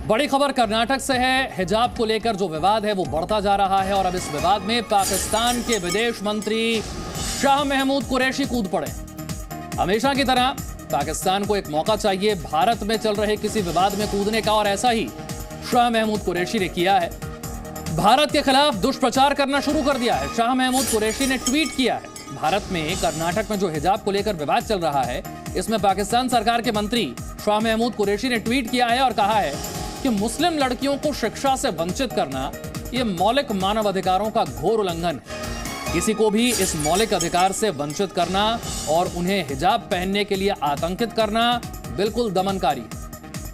बड़ी खबर कर्नाटक से है। हिजाब को लेकर जो विवाद है वो बढ़ता जा रहा है और अब इस विवाद में पाकिस्तान के विदेश मंत्री शाह महमूद कुरैशी कूद पड़े। हमेशा की तरह पाकिस्तान को एक मौका चाहिए भारत में चल रहे किसी विवाद में कूदने का, और ऐसा ही शाह महमूद कुरैशी ने किया है। भारत के खिलाफ दुष्प्रचार करना शुरू कर दिया है। शाह महमूद कुरैशी ने ट्वीट किया है, भारत में कर्नाटक में जो हिजाब को लेकर विवाद चल रहा है इसमें पाकिस्तान सरकार के मंत्री शाह महमूद कुरैशी ने ट्वीट किया है और कहा है कि मुस्लिम लड़कियों को शिक्षा से वंचित करना यह मौलिक मानव अधिकारों का घोर उल्लंघन है। किसी को भी इस मौलिक अधिकार से वंचित करना और उन्हें हिजाब पहनने के लिए आतंकित करना बिल्कुल दमनकारी।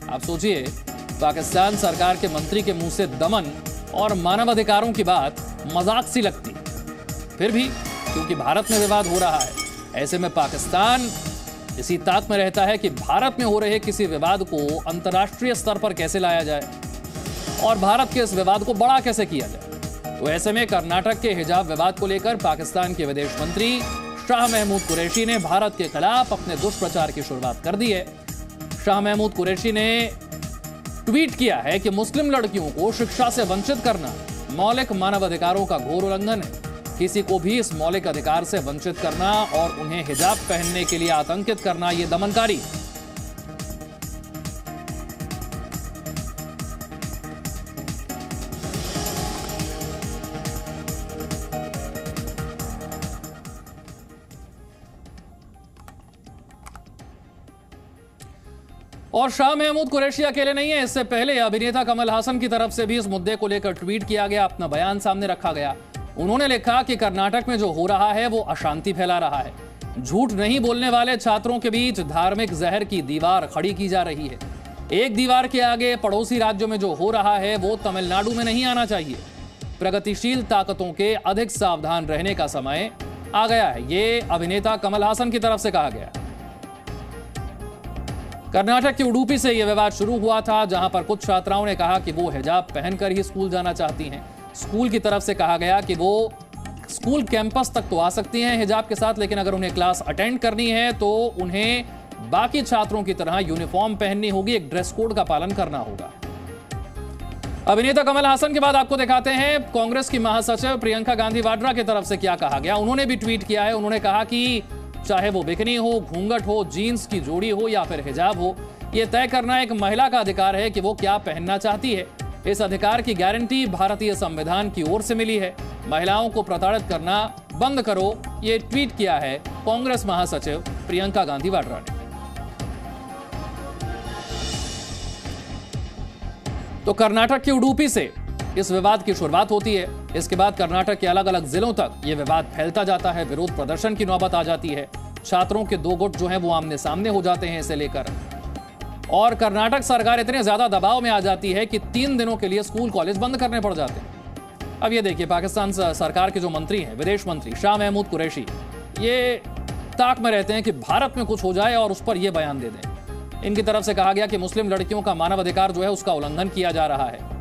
आप सोचिए, पाकिस्तान सरकार के मंत्री के मुंह से दमन और मानवाधिकारों की बात मजाक सी लगती, फिर भी क्योंकि भारत में विवाद हो रहा है, ऐसे में पाकिस्तान इसी ताक में रहता है कि भारत में हो रहे किसी विवाद को अंतर्राष्ट्रीय स्तर पर कैसे लाया जाए और भारत के इस विवाद को बड़ा कैसे किया जाए। तो ऐसे में कर्नाटक के हिजाब विवाद को लेकर पाकिस्तान के विदेश मंत्री शाह महमूद कुरैशी ने भारत के खिलाफ अपने दुष्प्रचार की शुरुआत कर दी है। शाह महमूद कुरैशी ने ट्वीट किया है कि मुस्लिम लड़कियों को शिक्षा से वंचित करना मौलिक मानवाधिकारों का घोर उल्लंघन है। किसी को भी इस मौलिक अधिकार से वंचित करना और उन्हें हिजाब पहनने के लिए आतंकित करना यह दमनकारी। और शाह महमूद कुरैशी अकेले नहीं है। इससे पहले अभिनेता कमल हासन की तरफ से भी इस मुद्दे को लेकर ट्वीट किया गया, अपना बयान सामने रखा गया। उन्होंने लिखा कि कर्नाटक में जो हो रहा है वो अशांति फैला रहा है। झूठ नहीं बोलने वाले छात्रों के बीच धार्मिक जहर की दीवार खड़ी की जा रही है। एक दीवार के आगे पड़ोसी राज्यों में जो हो रहा है वो तमिलनाडु में नहीं आना चाहिए। प्रगतिशील ताकतों के अधिक सावधान रहने का समय आ गया है, ये अभिनेता कमल हासन की तरफ से कहा गया। कर्नाटक की उडुपी से यह विवाद शुरू हुआ था, जहां पर कुछ छात्राओं ने कहा कि वो हिजाब पहनकर ही स्कूल जाना चाहती हैं। स्कूल की तरफ से कहा गया कि वो स्कूल कैंपस तक तो आ सकती हैं हिजाब के साथ, लेकिन अगर उन्हें क्लास अटेंड करनी है तो उन्हें बाकी छात्रों की तरह यूनिफॉर्म पहननी होगी, एक ड्रेस कोड का पालन करना होगा। अभिनेता कमल हासन के बाद आपको दिखाते हैं कांग्रेस की महासचिव प्रियंका गांधी वाड्रा की तरफ से क्या कहा गया। उन्होंने भी ट्वीट किया है। उन्होंने कहा कि चाहे वो बिकनी हो, घूंघट हो, जीन्स की जोड़ी हो या फिर हिजाब हो, यह तय करना एक महिला का अधिकार है कि वो क्या पहनना चाहती है। इस अधिकार की गारंटी भारतीय संविधान की ओर से मिली है। महिलाओं को प्रताड़ित करना बंद करो, ये ट्वीट किया है कांग्रेस महासचिव प्रियंका गांधी वाड्रा ने। तो कर्नाटक की उडुपी से इस विवाद की शुरुआत होती है। इसके बाद कर्नाटक के अलग अलग जिलों तक यह विवाद फैलता जाता है। विरोध प्रदर्शन की नौबत आ जाती है। छात्रों के दो गुट जो हैं वो आमने सामने हो जाते हैं इसे लेकर, और कर्नाटक सरकार इतने ज्यादा दबाव में आ जाती है कि 3 दिनों के लिए स्कूल कॉलेज बंद करने पड़ जाते हैं। अब ये देखिए, पाकिस्तान सरकार के जो मंत्री हैं, विदेश मंत्री शाह महमूद कुरैशी, ये ताक में रहते हैं कि भारत में कुछ हो जाए और उस पर यह बयान दे दें। इनकी तरफ से कहा गया कि मुस्लिम लड़कियों का मानवाधिकार जो है उसका उल्लंघन किया जा रहा है।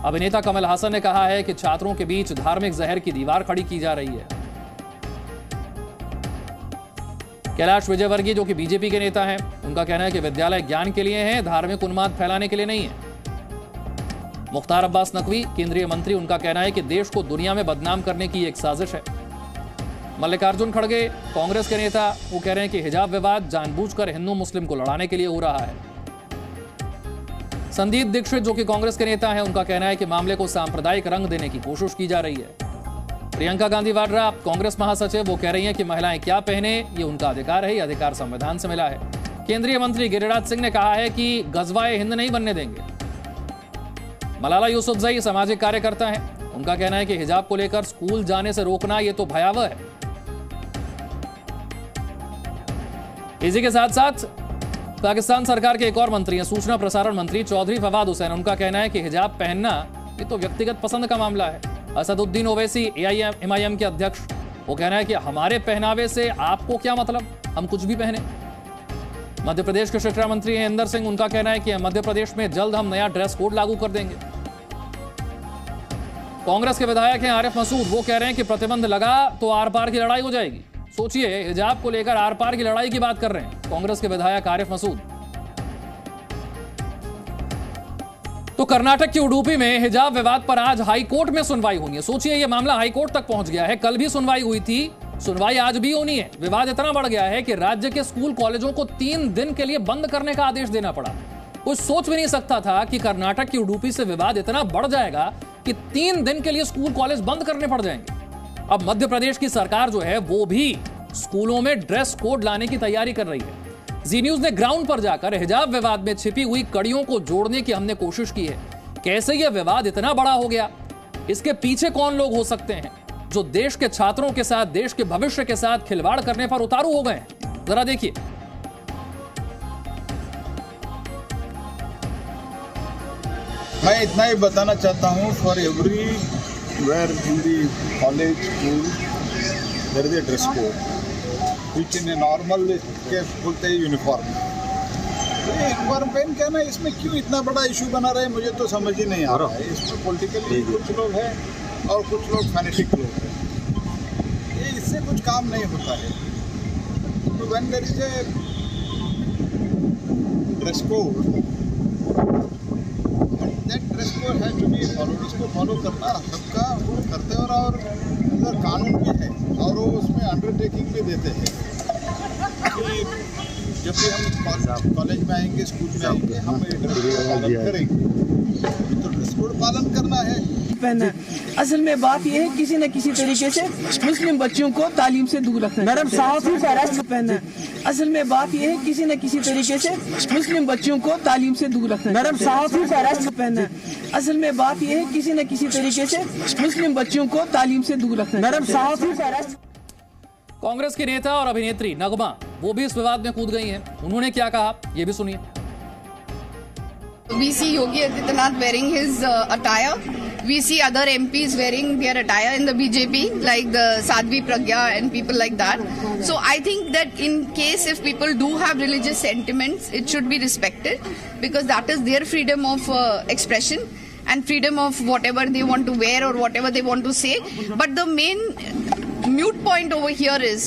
अभिनेता कमल हासन ने कहा है कि छात्रों के बीच धार्मिक जहर की दीवार खड़ी की जा रही है। कैलाश विजयवर्गीय जो कि बीजेपी के नेता हैं, उनका कहना है कि विद्यालय ज्ञान के लिए है, धार्मिक उन्माद फैलाने के लिए नहीं है। मुख्तार अब्बास नकवी केंद्रीय मंत्री, उनका कहना है कि देश को दुनिया में बदनाम करने की एक साजिश है। मल्लिकार्जुन खड़गे कांग्रेस के नेता, वो कह रहे हैं कि हिजाब विवाद जानबूझकर हिंदू मुस्लिम को लड़ाने के लिए हो रहा है। संदीप दीक्षित जो कि कांग्रेस के नेता हैं, उनका कहना है कि मामले को सांप्रदायिक रंग देने की कोशिश की जा रही है। प्रियंका गांधी वाड्रा कांग्रेस महासचिव, वो कह रही हैं कि महिलाएं क्या पहने ये उनका अधिकार है, ये अधिकार संविधान से मिला है। केंद्रीय मंत्री गिरिराज सिंह ने कहा है कि गजवाए हिंद नहीं बनने देंगे। मलाला यूसुफजई सामाजिक कार्यकर्ता हैं, उनका कहना है कि हिजाब को लेकर स्कूल जाने से रोकना ये तो भयावह है। इसी के साथ साथ पाकिस्तान सरकार के एक और मंत्री हैं, सूचना प्रसारण मंत्री चौधरी फवाद हुसैन, उनका कहना है कि हिजाब पहनना ये तो व्यक्तिगत पसंद का मामला है। असदुद्दीन ओवैसी एआईएमआईएम के अध्यक्ष, वो कहना है कि हमारे पहनावे से आपको क्या मतलब, हम कुछ भी पहने। मध्य प्रदेश के शिक्षा मंत्री हैं इंदर सिंह, उनका कहना है कि मध्य प्रदेश में जल्द हम नया ड्रेस कोड लागू कर देंगे। कांग्रेस के विधायक हैं आरिफ मसूद, वो कह रहे हैं कि प्रतिबंध लगा तो आर पार की लड़ाई हो जाएगी। सोचिए, हिजाब को लेकर आर पार की लड़ाई की बात कर रहे हैं कांग्रेस के विधायक आरिफ मसूद। तो कर्नाटक की उडुपी में हिजाब विवाद पर आज हाई कोर्ट में सुनवाई होनी है। सोचिए ये मामला हाई कोर्ट तक पहुंच गया है। कल भी सुनवाई हुई थी, सुनवाई आज भी होनी है। विवाद इतना बढ़ गया है कि राज्य के स्कूल कॉलेजों को 3 दिन के लिए बंद करने का आदेश देना पड़ा। कोई सोच भी नहीं सकता था कि कर्नाटक की उडुपी से विवाद इतना बढ़ जाएगा कि 3 दिन के लिए स्कूल कॉलेज बंद करने पड़ जाएंगे। अब मध्य प्रदेश की सरकार जो है वो भी स्कूलों में ड्रेस कोड लाने की तैयारी कर रही है। जी न्यूज ने ग्राउंड पर जाकर हिजाब विवाद में छिपी हुई कड़ियों को जोड़ने की हमने कोशिश की है। कैसे यह विवाद इतना बड़ा हो गया, इसके पीछे कौन लोग हो सकते हैं जो देश के छात्रों के साथ, देश के भविष्य के साथ खिलवाड़ करने पर उतारू हो गए हैं, जरा देखिए। मैं इतना ही बताना चाहता हूँ, for everywhere in the college school there is a dress code which in a normal case बोलते हैं यूनिफॉर्म। एक बार पेन क्या ना, इसमें क्यों इतना बड़ा इशू बना रहे हैं मुझे तो समझ ही नहीं आ रहा है। इसमें पॉलिटिकली कुछ लोग हैं और कुछ लोग फैनेटिक लोग हैं। ये इससे कुछ काम नहीं होता है। तो when there is a dress code, that dress code has to be followed. उसको फॉलो करना सबका वो करते हैं और अंदर कानून भी है और वो उसमें अंडरटेकिंग भी देते हैं कि जब भी हम कॉलेज में आएंगे, स्कूल में आएंगे, हम ड्रेस कोड पालन करेंगे। तो ड्रेस कोड पालन करना है। असल में बात यह है किसी न किसी तरीके से मुस्लिम बच्चों को तालीम से दूर रखना। मैडम साफ ही पहना है। असल में बात यह है किसी न किसी तरीके से मुस्लिम बच्चों को तालीम से दूर रखना। मैडम साफ ही पहना है। असल में बात यह है किसी न किसी तरीके से मुस्लिम बच्चों को तालीम से दूर रखना। मैडम साफ ही। कांग्रेस की नेता और अभिनेत्री नगमा वो भी इस विवाद में कूद गई हैं। उन्होंने क्या कहा ये भी सुनिए। We see Yogi Adityanath wearing his attire. We see other MPs wearing their attire in the BJP, like the Sadhvi Pragya and people like that. So I think that in case if people do have religious sentiments, it should be respected because that is their freedom of expression and freedom of whatever they want to wear or whatever they want to say. But the main mute point over here is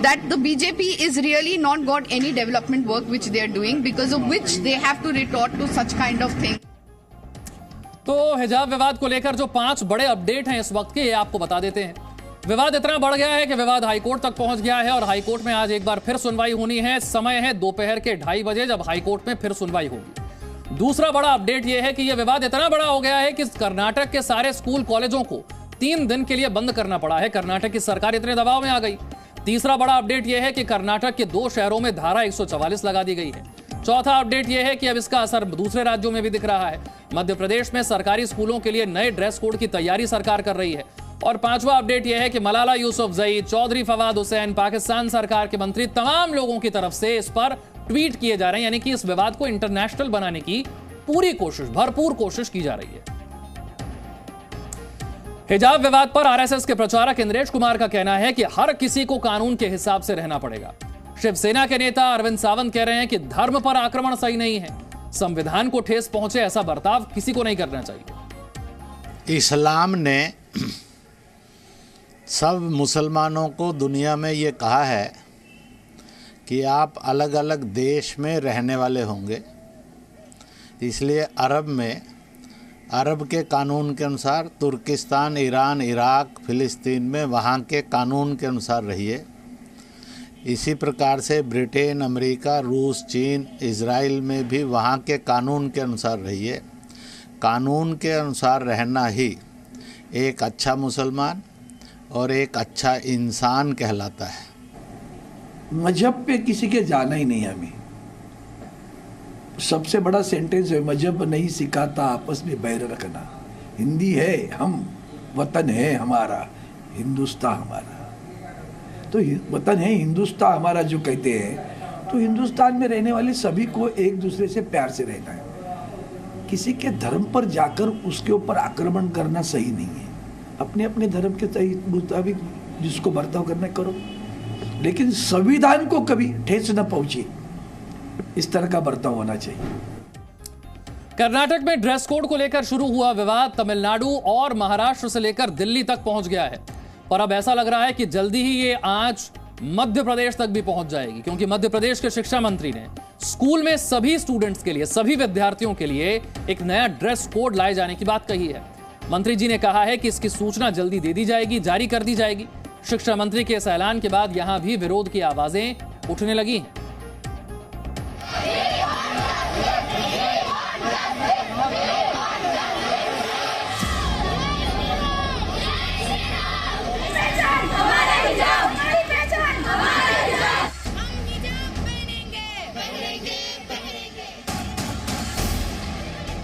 that the BJP is really not got any development work which they are doing, because of which they have to retort to such kind of thing. तो हिजाब विवाद को लेकर जो 5 बड़े update हैं इस वक्त के, ये आपको बता देते हैं। विवाद इतना बढ़ गया है कि विवाद हाईकोर्ट तक पहुंच गया है और हाईकोर्ट में आज एक बार फिर सुनवाई होनी है। समय है दोपहर के 2:30 बजे, जब हाईकोर्ट में फिर सुनवाई होगी। दूसरा बड़ा अपडेट यह है कि यह विवाद इतना बड़ा हो गया है कि कर्नाटक के सारे स्कूल कॉलेजों को 3 दिन के लिए बंद करना पड़ा है। कर्नाटक की सरकार इतने दबाव में आ गई। तीसरा बड़ा अपडेट यह है कि कर्नाटक के 2 शहरों में धारा 144 लगा दी गई है। चौथा अपडेट यह है कि अब इसका असर दूसरे राज्यों में भी दिख रहा है। मध्य प्रदेश में सरकारी स्कूलों के लिए नए ड्रेस कोड की तैयारी सरकार कर रही है। और पांचवा अपडेट यह है कि मलाला यूसुफजई, चौधरी फवाद हुसैन, पाकिस्तान सरकार के मंत्री, तमाम लोगों की तरफ से इस पर ट्वीट किए जा रहे हैं। यानी कि इस विवाद को इंटरनेशनल बनाने की पूरी कोशिश, भरपूर कोशिश की जा रही है। हिजाब विवाद पर आरएसएस के प्रचारक इंद्रेश कुमार का कहना है कि हर किसी को कानून के हिसाब से रहना पड़ेगा। शिवसेना के नेता अरविंद सावंत कह रहे हैं कि धर्म पर आक्रमण सही नहीं है, संविधान को ठेस पहुंचे ऐसा बर्ताव किसी को नहीं करना चाहिए। इस्लाम ने सब मुसलमानों को दुनिया में ये कहा है कि आप अलग अलग देश में रहने वाले होंगे, इसलिए अरब के कानून के अनुसार तुर्किस्तान, ईरान, इराक, फिलिस्तीन में वहाँ के कानून के अनुसार रहिए। इसी प्रकार से ब्रिटेन, अमेरिका, रूस, चीन, इजराइल में भी वहाँ के कानून के अनुसार रहिए। कानून के अनुसार रहना ही एक अच्छा मुसलमान और एक अच्छा इंसान कहलाता है। मजहब पे किसी के जाना ही नहीं। हमें सबसे बड़ा सेंटेंस है, मजहब नहीं सिखाता आपस में बैर रखना। हिंदी है हम, वतन है हमारा, हिंदुस्तान हमारा। तो वतन है हिंदुस्तान हमारा जो कहते हैं, तो हिंदुस्तान में रहने वाले सभी को एक दूसरे से प्यार से रहना है। किसी के धर्म पर जाकर उसके ऊपर आक्रमण करना सही नहीं है। अपने अपने धर्म के सही मुताबिक जिसको बर्ताव करना करो, लेकिन संविधान को कभी ठेस न पहुंचे, इस तरह का बर्ताव होना चाहिए। कर्नाटक में ड्रेस कोड को लेकर शुरू हुआ विवाद तमिलनाडु और महाराष्ट्र से लेकर दिल्ली तक पहुंच गया है, पर अब ऐसा लग रहा है कि जल्दी ही ये आंच मध्य प्रदेश तक भी पहुंच जाएगी, क्योंकि मध्य प्रदेश के शिक्षा मंत्री ने स्कूल में सभी स्टूडेंट्स के लिए, सभी विद्यार्थियों के लिए एक नया ड्रेस कोड लाए जाने की बात कही है। मंत्री जी ने कहा है कि इसकी सूचना जल्दी दे दी जाएगी, जारी कर दी जाएगी। शिक्षा मंत्री के इस ऐलान के बाद यहां भी विरोध की आवाजें उठने लगी हैं।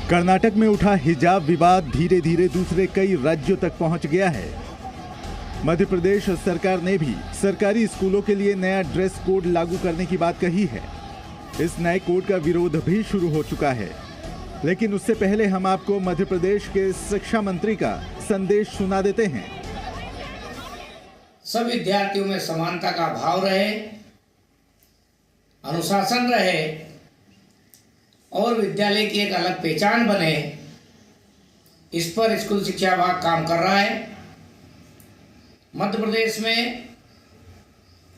कर्नाटक में उठा हिजाब विवाद धीरे धीरे दूसरे कई राज्यों तक पहुंच गया है। मध्य प्रदेश सरकार ने भी सरकारी स्कूलों के लिए नया ड्रेस कोड लागू करने की बात कही है। इस नए कोड का विरोध भी शुरू हो चुका है, लेकिन उससे पहले हम आपको मध्य प्रदेश के शिक्षा मंत्री का संदेश सुना देते हैं। सब विद्यार्थियों में समानता का भाव रहे, अनुशासन रहे और विद्यालय की एक अलग पहचान बने, इस पर स्कूल शिक्षा विभाग काम कर रहा है। मध्य प्रदेश में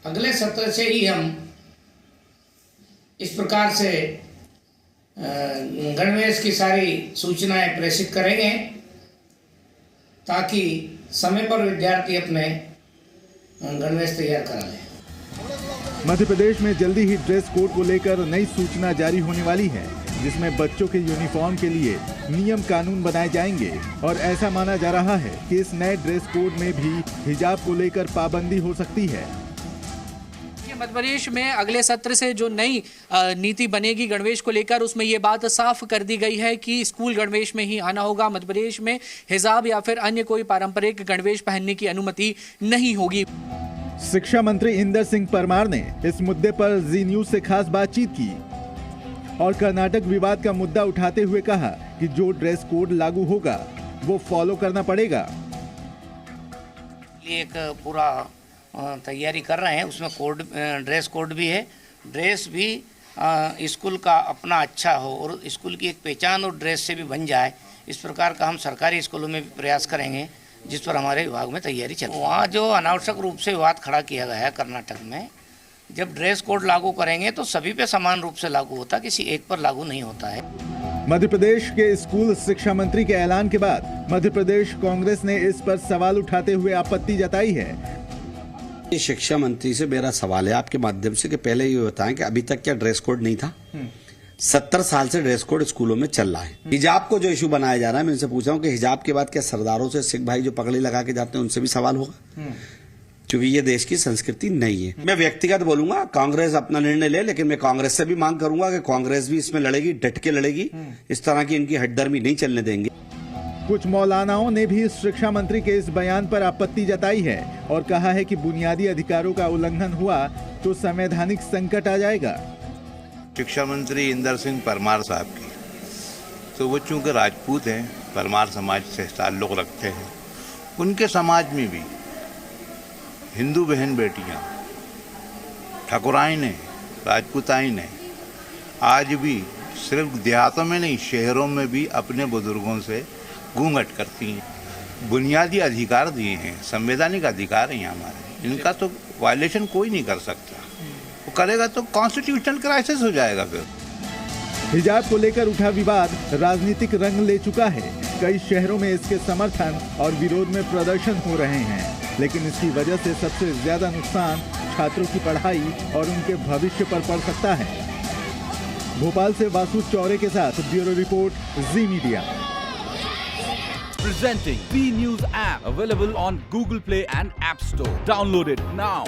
अगले सत्र से ही हम इस प्रकार से गणवेश की सारी सूचनाएं प्रेषित करेंगे ताकि समय पर विद्यार्थी अपने गणवेश तैयार करा लें। मध्य प्रदेश में जल्दी ही ड्रेस कोड को लेकर नई सूचना जारी होने वाली है, जिसमें बच्चों के यूनिफॉर्म के लिए नियम कानून बनाए जाएंगे और ऐसा माना जा रहा है कि इस नए ड्रेस कोड में भी हिजाब को लेकर पाबंदी हो सकती है। मध्य प्रदेश में अगले सत्र से जो नई नीति बनेगी गणवेश को लेकर, उसमें ये बात साफ कर दी गई है कि स्कूल गणवेश में ही आना होगा। मध्य प्रदेश में हिजाब या फिर अन्य कोई पारंपरिक गणवेश पहनने की अनुमति नहीं होगी। शिक्षा मंत्री इंदर सिंह परमार ने इस मुद्दे पर जी न्यूज से खास बातचीत की और कर्नाटक विवाद का मुद्दा उठाते हुए कहा कि जो ड्रेस कोड लागू होगा वो फॉलो करना पड़ेगा। एक पूरा तैयारी कर रहे हैं, उसमें कोड ड्रेस कोड भी है। ड्रेस भी स्कूल का अपना अच्छा हो और स्कूल की एक पहचान और ड्रेस से भी बन जाए, इस प्रकार का हम सरकारी स्कूलों में भी प्रयास करेंगे, जिस पर हमारे विभाग में तैयारी चल रही है। वहाँ जो अनावश्यक रूप से विवाद खड़ा किया गया है कर्नाटक में, जब ड्रेस कोड लागू करेंगे तो सभी पे समान रूप से लागू होता, किसी एक पर लागू नहीं होता है। मध्य प्रदेश के स्कूल शिक्षा मंत्री के ऐलान के बाद मध्य प्रदेश कांग्रेस ने इस पर सवाल उठाते हुए आपत्ति जताई है। शिक्षा मंत्री से मेरा सवाल है आपके माध्यम से कि पहले ये बताएं कि अभी तक क्या ड्रेस कोड नहीं था? 70 साल से ड्रेस कोड स्कूलों में चल रहा है। हिजाब को जो इशू बनाया जा रहा है, मैं इनसे पूछ रहा हूँ कि हिजाब के बाद क्या सरदारों से सिख भाई जो पगड़ी लगा के जाते हैं उनसे भी सवाल होगा? क्योंकि ये देश की संस्कृति नहीं है। मैं व्यक्तिगत बोलूंगा, कांग्रेस अपना निर्णय ले, लेकिन मैं कांग्रेस से भी मांग करूंगा कि कांग्रेस भी इसमें लड़ेगी, डट के लड़ेगी। इस तरह की इनकी हटदर्मी नहीं चलने देंगे। कुछ मौलानाओं ने भी शिक्षा मंत्री के इस बयान पर आपत्ति जताई है और कहा है कि बुनियादी अधिकारों का उल्लंघन हुआ तो संवैधानिक संकट आ जाएगा। शिक्षा मंत्री इंदर सिंह परमार साहब की, तो वो चूंकि राजपूत हैं, परमार समाज से ताल्लुक रखते हैं, उनके समाज में भी हिंदू बहन बेटियां, ठाकुराइन ने, राजपूताइन ने आज भी सिर्फ देहातों में नहीं शहरों में भी अपने बुजुर्गों से घूंघट करती हैं। बुनियादी अधिकार दिए हैं, संवैधानिक अधिकार हैं हमारे, इनका तो वायलेशन कोई नहीं कर सकता। वो करेगा तो कॉन्स्टिट्यूशनल क्राइसिस हो जाएगा। फिर हिजाब को लेकर उठा विवाद राजनीतिक रंग ले चुका है। कई शहरों में इसके समर्थन और विरोध में प्रदर्शन हो रहे हैं, लेकिन इसकी वजह से सबसे ज्यादा नुकसान छात्रों की पढ़ाई और उनके भविष्य पर पड़ सकता है। भोपाल से वासु चौरे के साथ bureau report, ji media. Presenting B News app, available on Google Play and App Store. Download it now.